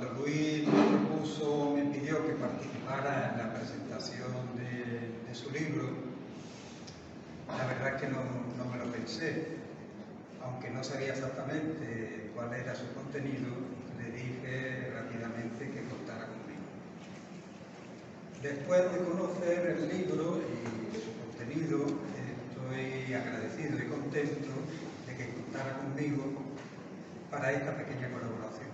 cuando Luis me pidió que participara en la presentación de su libro, la verdad es que no me lo pensé. Aunque no sabía exactamente cuál era su contenido, le dije rápidamente que contara conmigo. Después de conocer el libro y su contenido, estoy agradecido y contento de que contara conmigo para esta pequeña colaboración.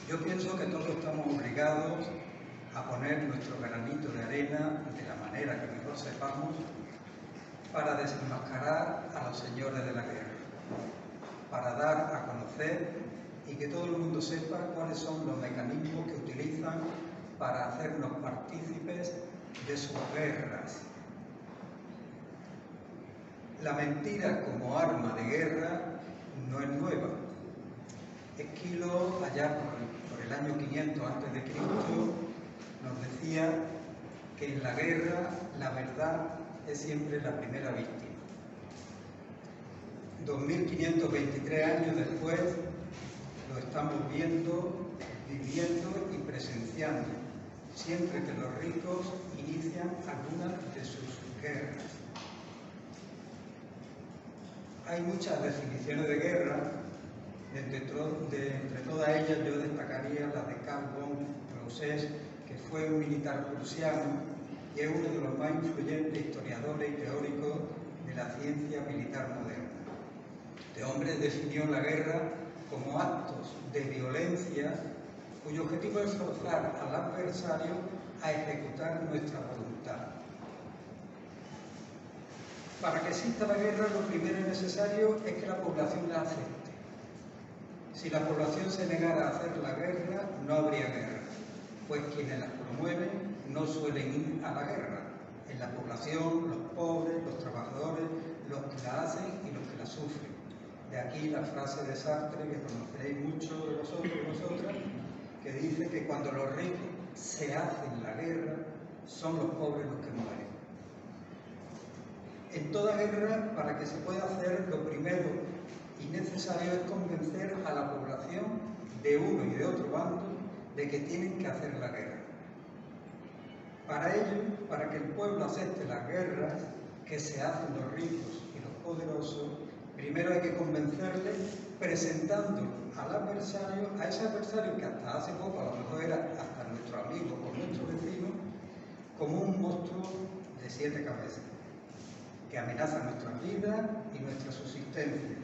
Yo pienso que todos estamos obligados a poner nuestro granito de arena de la manera que mejor sepamos para desenmascarar a los señores de la guerra, para dar a conocer y que todo el mundo sepa cuáles son los mecanismos que utilizan para hacernos partícipes de sus guerras. La mentira como arma de guerra no es nueva. Esquilo, allá por el año 500 a.C., nos decía que en la guerra la verdad es siempre la primera víctima. 2523 años después lo estamos viendo, viviendo y presenciando, siempre que los ricos inician alguna de sus guerras. Hay muchas definiciones de guerra, entre todas ellas yo destacaría la de Karl von Clausewitz, que fue un militar prusiano y es uno de los más influyentes historiadores y teóricos de la ciencia militar moderna. Este hombre definió la guerra como actos de violencia cuyo objetivo es forzar al adversario a ejecutar nuestra voluntad. Para que exista la guerra, lo primero y necesario es que la población la acepte. Si la población se negara a hacer la guerra, no habría guerra, pues quienes la promueven no suelen ir a la guerra. En la población, los pobres, los trabajadores, los que la hacen y los que la sufren. De aquí la frase de Sartre, que conoceréis mucho de vosotros y vosotras, que dice que cuando los ricos se hacen la guerra, son los pobres los que mueren. En toda guerra, para que se pueda hacer, lo primero y necesario es convencer a la población de uno y de otro bando de que tienen que hacer la guerra. Para ello, para que el pueblo acepte las guerras que se hacen los ricos y los poderosos, primero hay que convencerle presentando al adversario, a ese adversario que hasta hace poco a lo mejor era hasta nuestro amigo o nuestro vecino, como un monstruo de 7 cabezas, que amenaza nuestras vidas y nuestra subsistencia.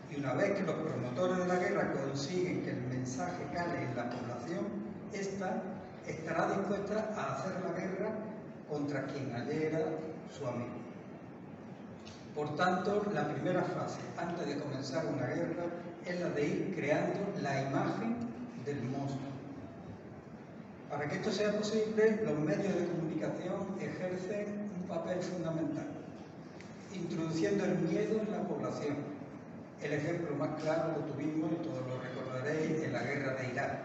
Y una vez que los promotores de la guerra consiguen que el mensaje cale en la población, ésta estará dispuesta a hacer la guerra contra quien ayer era su amigo. Por tanto, la primera fase, antes de comenzar una guerra, es la de ir creando la imagen del monstruo. Para que esto sea posible, los medios de comunicación ejercen un papel fundamental, introduciendo el miedo en la población. El ejemplo más claro lo tuvimos, y todos lo recordaréis, en la guerra de Irak.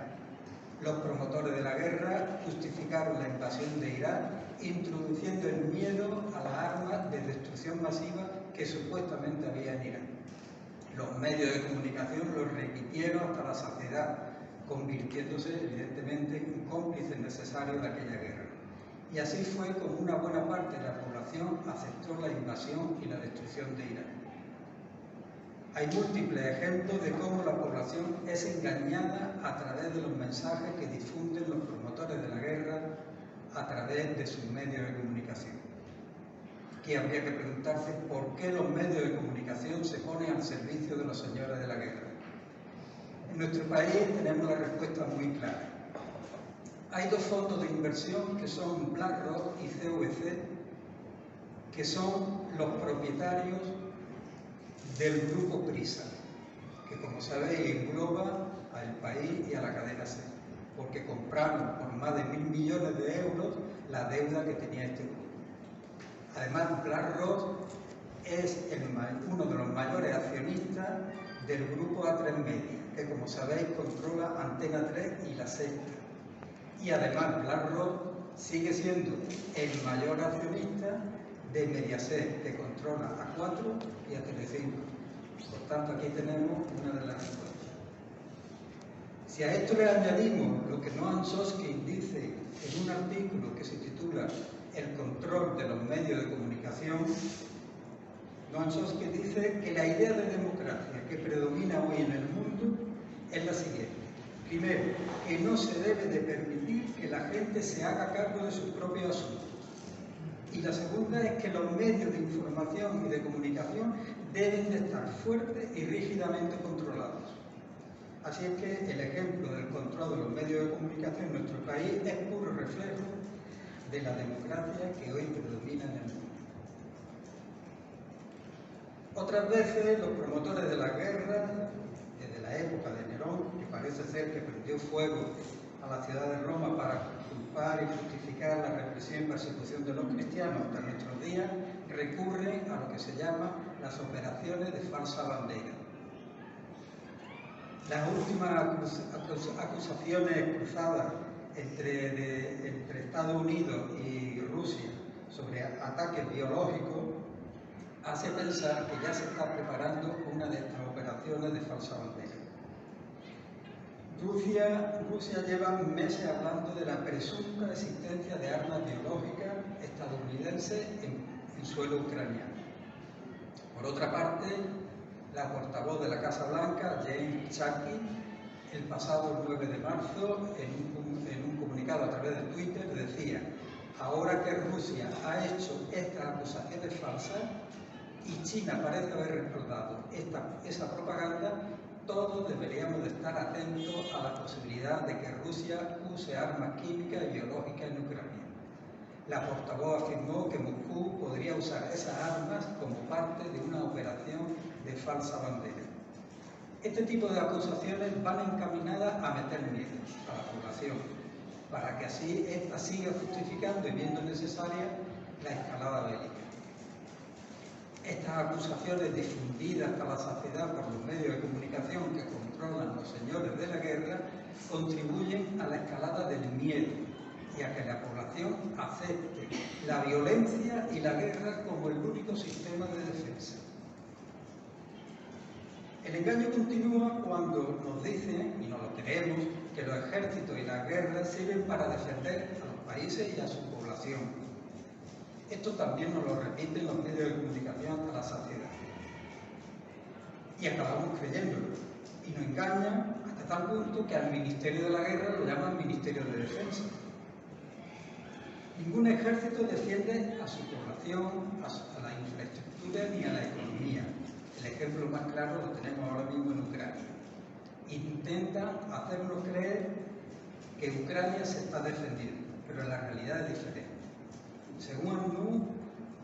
Los promotores de la guerra justificaron la invasión de Irak introduciendo el miedo a las armas de destrucción masiva que supuestamente había en Irak. Los medios de comunicación lo repitieron hasta la saciedad, convirtiéndose evidentemente en cómplices necesarios de aquella guerra. Y así fue como una buena parte de la población aceptó la invasión y la destrucción de Irak. Hay múltiples ejemplos de cómo la población es engañada a través de los mensajes que difunden los promotores de la guerra a través de sus medios de comunicación. Aquí habría que preguntarse por qué los medios de comunicación se ponen al servicio de los señores de la guerra. En nuestro país tenemos la respuesta muy clara. Hay dos fondos de inversión que son BlackRock y CVC, que son los propietarios del grupo Prisa, que como sabéis engloba al país y a la cadena SER, porque compraron por más de 1.000 millones de euros la deuda que tenía este grupo. Además, BlackRock es uno de los mayores accionistas del grupo A3 Media, que como sabéis controla Antena 3 y La Sexta. Y además BlackRock sigue siendo el mayor accionista de Mediaset, que controla a 4 y a Telecinco. Por tanto, aquí tenemos una de las respuestas. Si a esto le añadimos lo que Noam Chomsky dice en un artículo que se titula El control de los medios de comunicación, Noam Chomsky dice que la idea de democracia que predomina hoy en el mundo es la siguiente. Primero, que no se debe de permitir que la gente se haga cargo de sus propios asuntos. Y la segunda es que los medios de información y de comunicación deben de estar fuertes y rígidamente controlados. Así es que el ejemplo del control de los medios de comunicación en nuestro país es puro reflejo de la democracia que hoy predomina en el mundo. Otras veces los promotores de la guerra, desde la época de Nerón, que parece ser que prendió fuego a la ciudad de Roma para culpar y justificar la represión y persecución de los cristianos hasta nuestros días, recurren a lo que se llama las operaciones de falsa bandera. Las últimas acusaciones cruzadas entre Estados Unidos y Rusia sobre ataques biológicos hace pensar que ya se está preparando una de estas operaciones de falsa bandera. Rusia lleva meses hablando de la presunta existencia de armas biológicas estadounidenses en suelo ucraniano. Por otra parte, la portavoz de la Casa Blanca, Jen Psaki, el pasado 9 de marzo, en un comunicado a través de Twitter, decía: ahora que Rusia ha hecho estas acusaciones falsas y China parece haber respaldado esa propaganda, todos deberíamos de estar atentos a la posibilidad de que Rusia use armas químicas y biológicas en Ucrania. La portavoz afirmó que Moscú podría usar esas armas como parte de una operación de falsa bandera. Este tipo de acusaciones van encaminadas a meter miedo a la población, para que así ésta siga justificando y viendo necesaria la escalada bélica. Estas acusaciones difundidas hasta la saciedad por los medios de comunicación que controlan los señores de la guerra contribuyen a la escalada del miedo y a que la población acepte la violencia y la guerra como el único sistema de defensa. El engaño continúa cuando nos dicen, y no lo creemos, que los ejércitos y las guerras sirven para defender a los países y a su población. Esto también nos lo repiten los medios de comunicación hasta la saciedad. Y acabamos creyéndolo. Y nos engañan hasta tal punto que al Ministerio de la Guerra lo llaman Ministerio de Defensa. Ningún ejército defiende a su población, a la infraestructura ni a la economía. El ejemplo más claro lo tenemos ahora mismo en Ucrania. Intentan hacernos creer que Ucrania se está defendiendo, pero la realidad es diferente. Según ONU,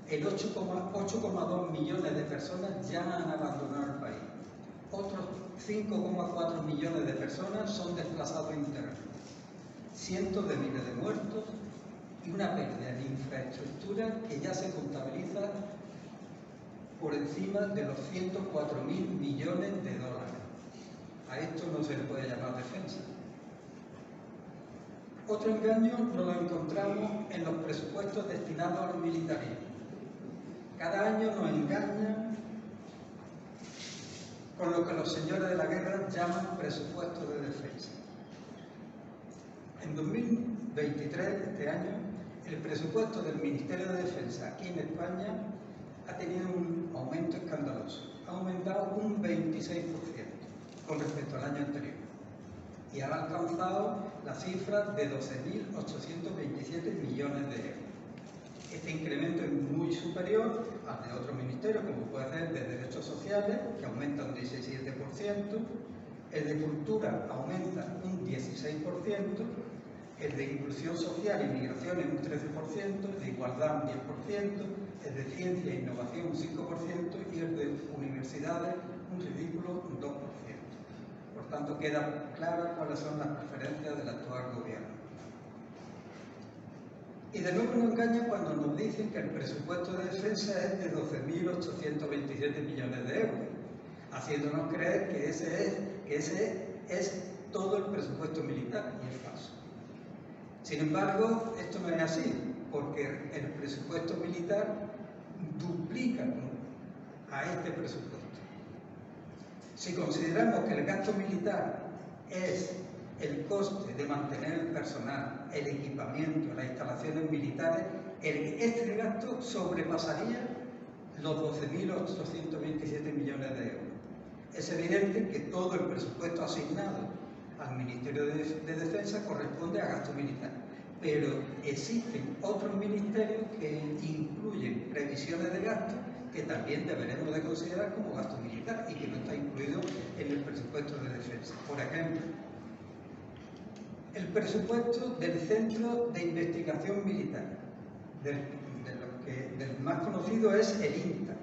el 8,2 millones de personas ya han abandonado el país. Otros 5,4 millones de personas son desplazados internos. Cientos de miles de muertos y una pérdida de infraestructura que ya se contabiliza por encima de los 104.000 millones de dólares. A esto no se le puede llamar defensa. Otro engaño nos lo encontramos en los presupuestos destinados al militarismo. Cada año nos engañan con lo que los señores de la guerra llaman presupuestos de defensa. En 2023, este año, el presupuesto del Ministerio de Defensa aquí en España ha tenido un aumento escandaloso. Ha aumentado un 26% con respecto al año anterior y ha alcanzado la cifra de 12.827 millones de euros. Este incremento es muy superior al de otros ministerios, como puede ser de Derechos Sociales, que aumenta un 17%, el de Cultura aumenta un 16%, el de Inclusión Social y Migraciones un 13%, el de Igualdad un 10%, el de Ciencia e Innovación un 5% y el de Universidades un ridículo 2%. Por tanto, queda claro cuáles son las preferencias del actual gobierno. Y de nuevo nos engaña cuando nos dicen que el presupuesto de defensa es de 12.827 millones de euros, haciéndonos creer que ese es todo el presupuesto militar, y es falso. Sin embargo, esto no es así, porque el presupuesto militar duplica a este presupuesto. Si consideramos que el gasto militar es el coste de mantener el personal, el equipamiento, las instalaciones militares, este gasto sobrepasaría los 12.827 millones de euros. Es evidente que todo el presupuesto asignado al Ministerio de Defensa corresponde a gasto militar, pero existen otros ministerios que incluyen previsiones de gasto que también deberemos de considerar como gasto militar y que no está incluido en el presupuesto de defensa. Por ejemplo, el presupuesto del Centro de Investigación Militar, del más conocido es el INTA.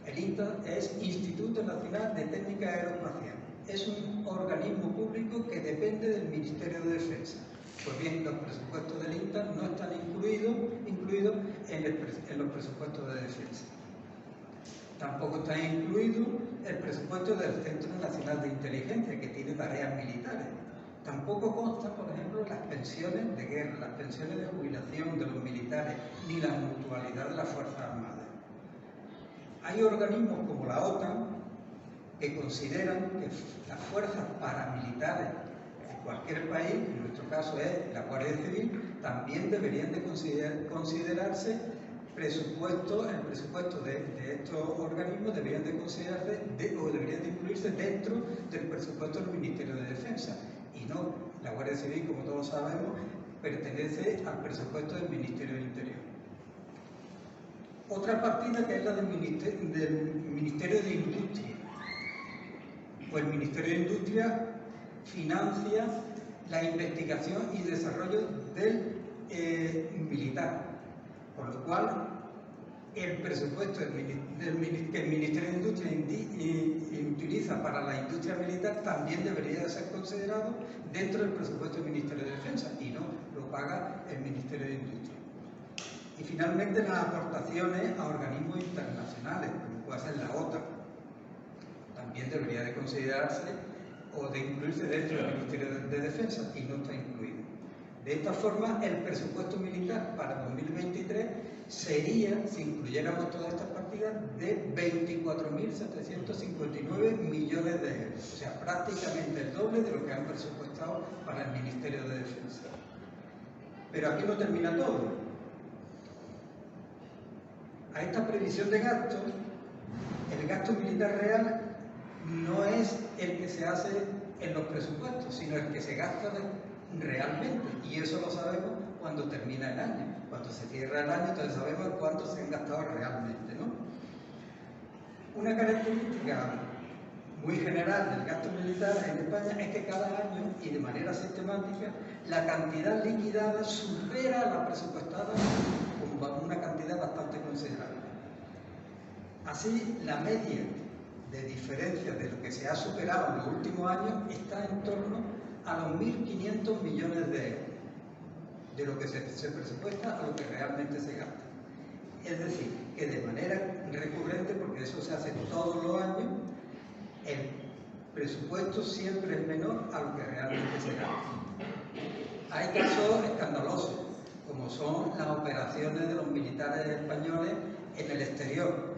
El INTA es Instituto Nacional de Técnica Aeroespacial. Es un organismo público que depende del Ministerio de Defensa. Pues bien, los presupuestos del INTA no están incluidos en los presupuestos de defensa. Tampoco está incluido el presupuesto del Centro Nacional de Inteligencia, que tiene tareas militares. Tampoco consta, por ejemplo, las pensiones de guerra, las pensiones de jubilación de los militares, ni la mutualidad de las Fuerzas Armadas. Hay organismos como la OTAN que consideran que las fuerzas paramilitares de cualquier país, en nuestro caso es la Guardia Civil, también deberían de considerarse el presupuesto de estos organismos deberían de considerarse o deberían de incluirse dentro del presupuesto del Ministerio de Defensa. Y no, la Guardia Civil, como todos sabemos, pertenece al presupuesto del Ministerio del Interior. Otra partida que es la del Ministerio de Industria. Pues el Ministerio de Industria financia la investigación y desarrollo del militar, por lo cual el presupuesto que el Ministerio de Industria utiliza para la industria militar también debería de ser considerado dentro del presupuesto del Ministerio de Defensa y no lo paga el Ministerio de Industria. Y finalmente las aportaciones a organismos internacionales, como puede ser la OTAN, también debería de considerarse o de incluirse dentro del Ministerio de Defensa y no está incluido. De esta forma, el presupuesto militar para 2023 sería, si incluyéramos todas estas partidas, de 24.759 millones de euros, o sea, prácticamente el doble de lo que han presupuestado para el Ministerio de Defensa. Pero aquí no termina todo. A esta previsión de gasto, el gasto militar real no es el que se hace en los presupuestos, sino el que se gasta realmente, y eso lo sabemos cuando termina el año. Cuando se cierra el año, entonces sabemos cuánto se han gastado realmente, ¿no? Una característica muy general del gasto militar en España es que cada año y de manera sistemática la cantidad liquidada supera a la presupuestada con una cantidad bastante considerable. Así, la media de diferencia de lo que se ha superado en los últimos años está en torno a los 1.500 millones de euros, de lo que se presupuesta a lo que realmente se gasta. Es decir, que de manera recurrente, porque eso se hace todos los años, el presupuesto siempre es menor a lo que realmente se gasta. Hay casos escandalosos, como son las operaciones de los militares españoles en el exterior.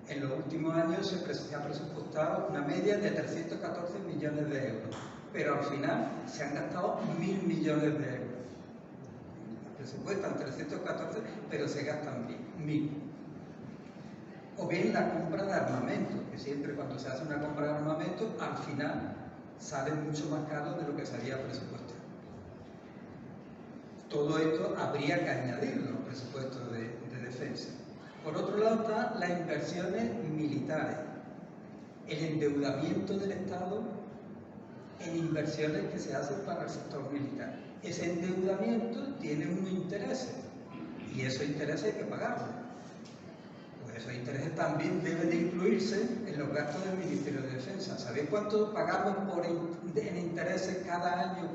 En los últimos años se ha presupuestado una media de 314 millones de euros, pero al final se han gastado 1.000 millones de euros. Presupuestan 314, pero se gastan 1.000. O bien la compra de armamento, que siempre cuando se hace una compra de armamento, al final sale mucho más caro de lo que se había presupuestado. Todo esto habría que añadirlo al presupuesto de defensa. Por otro lado están las inversiones militares, el endeudamiento del Estado en inversiones que se hacen para el sector militar. Ese endeudamiento tiene unos intereses y esos intereses hay que pagarlos. Pues esos intereses también deben de incluirse en los gastos del Ministerio de Defensa. ¿Sabéis cuánto pagamos en intereses cada año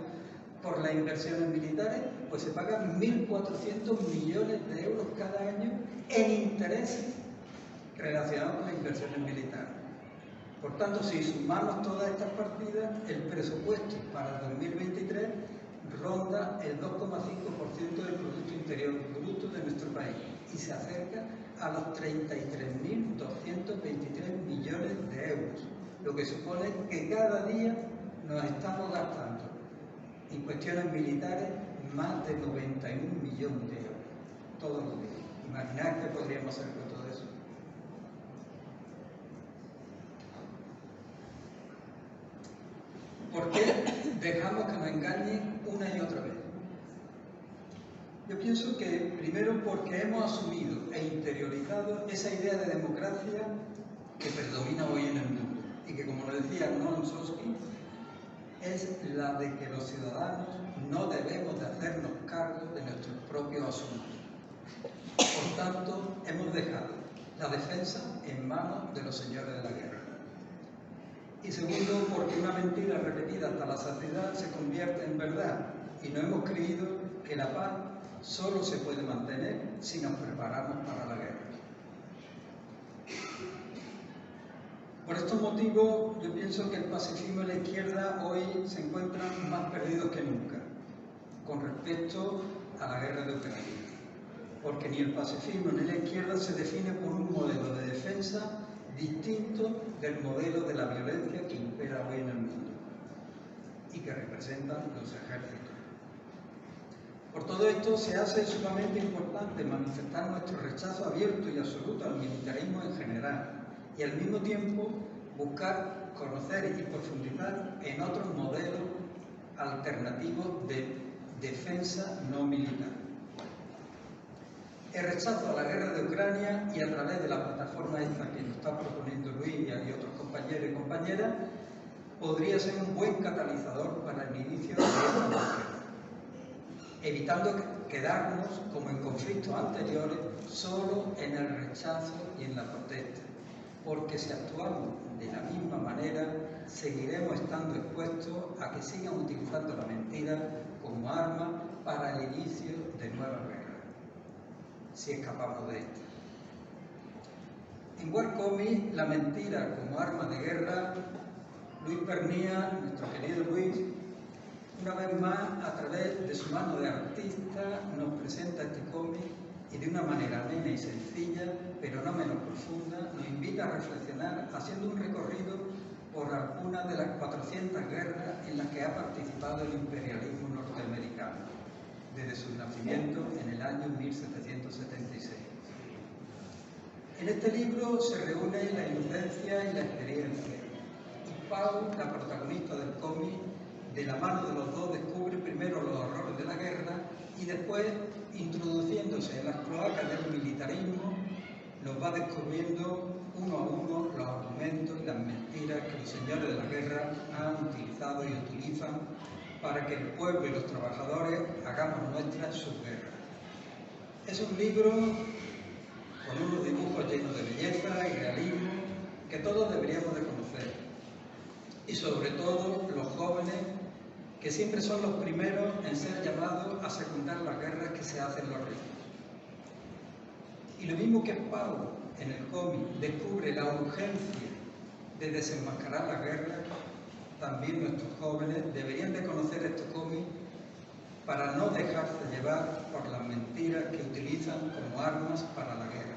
por las inversiones militares? Pues se pagan 1.400 millones de euros cada año en intereses relacionados con las inversiones militares. Por tanto, si sumamos todas estas partidas, el presupuesto para el 2023 ronda el 2,5% del Producto Interior Bruto de nuestro país y se acerca a los 33.223 millones de euros, lo que supone que cada día nos estamos gastando En cuestiones militares, más de 91 millones de euros, todos los días. Imaginad que podríamos hacer con todo eso. ¿Por qué dejamos que nos engañen una y otra vez? Yo pienso que primero porque hemos asumido e interiorizado esa idea de democracia que predomina hoy en el mundo y que, como nos decía Noam Chomsky, es la de que los ciudadanos no debemos de hacernos cargo de nuestros propios asuntos. Por tanto, hemos dejado la defensa en manos de los señores de la guerra. Y segundo, porque una mentira repetida hasta la saciedad se convierte en verdad y no hemos creído que la paz solo se puede mantener si nos preparamos para la guerra. Por estos motivos, yo pienso que el pacifismo y la izquierda hoy se encuentran más perdidos que nunca con respecto a la guerra de Ucrania, porque ni el pacifismo ni la izquierda se define por un modelo de defensa distinto del modelo de la violencia que impera hoy en el mundo y que representan los ejércitos. Por todo esto se hace sumamente importante manifestar nuestro rechazo abierto y absoluto al militarismo en general y al mismo tiempo buscar conocer y profundizar en otros modelos alternativos de defensa no militar. El rechazo a la guerra de Ucrania y a través de la plataforma esta que nos está proponiendo Luis y otros compañeros y compañeras podría ser un buen catalizador para el inicio de esta guerra, evitando quedarnos, como en conflictos anteriores, solo en el rechazo y en la protesta, porque si actuamos de la misma manera, seguiremos estando expuestos a que sigan utilizando la mentira como arma para el inicio de nuevas guerras, si escapamos de esto. En War Comics, la mentira como arma de guerra, Luis Pernía, nuestro querido Luis, una vez más, a través de su mano de artista, nos presenta este cómic y de una manera amena y sencilla, pero no menos profunda, nos invita a reflexionar haciendo un recorrido por algunas de las 400 guerras en las que ha participado el imperialismo norteamericano, desde su nacimiento en el año 1776. En este libro se reúne la inocencia y la experiencia, y Pau, la protagonista del cómic, de la mano de los dos descubre primero los horrores de la guerra y después, introduciéndose en las cloacas del militarismo, los va descubriendo uno a uno los argumentos y las mentiras que los señores de la guerra han utilizado y utilizan para que el pueblo y los trabajadores hagamos nuestras sus guerras. Es un libro con unos dibujos llenos de belleza y realismo que todos deberíamos de conocer, y sobre todo los jóvenes, que siempre son los primeros en ser llamados a secundar las guerras que se hacen los ricos. Y lo mismo que Pau en el cómic descubre la urgencia de desenmascarar las guerras, también nuestros jóvenes deberían de conocer este cómic para no dejarse llevar por las mentiras que utilizan como armas para la guerra.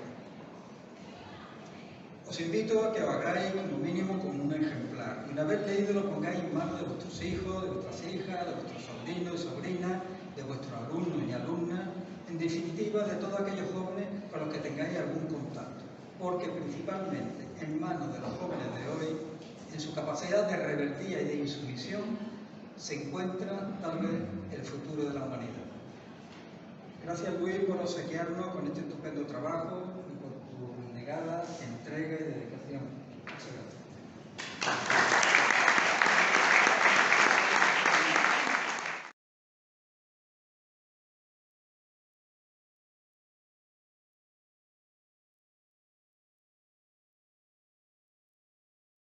Os invito a que os hagáis como mínimo como un ejemplar y una vez leído lo pongáis en manos de vuestros hijos, de vuestras hijas, de vuestros sobrinos y sobrinas, de vuestros alumnos y alumnas, en definitiva de todos aquellos jóvenes con los que tengáis algún contacto, porque principalmente en manos de los jóvenes de hoy, en su capacidad de rebeldía y de insumisión, se encuentra tal vez el futuro de la humanidad. Gracias Luis por obsequiarnos con este estupendo trabajo y por tu negada entrega y dedicación. Muchas gracias.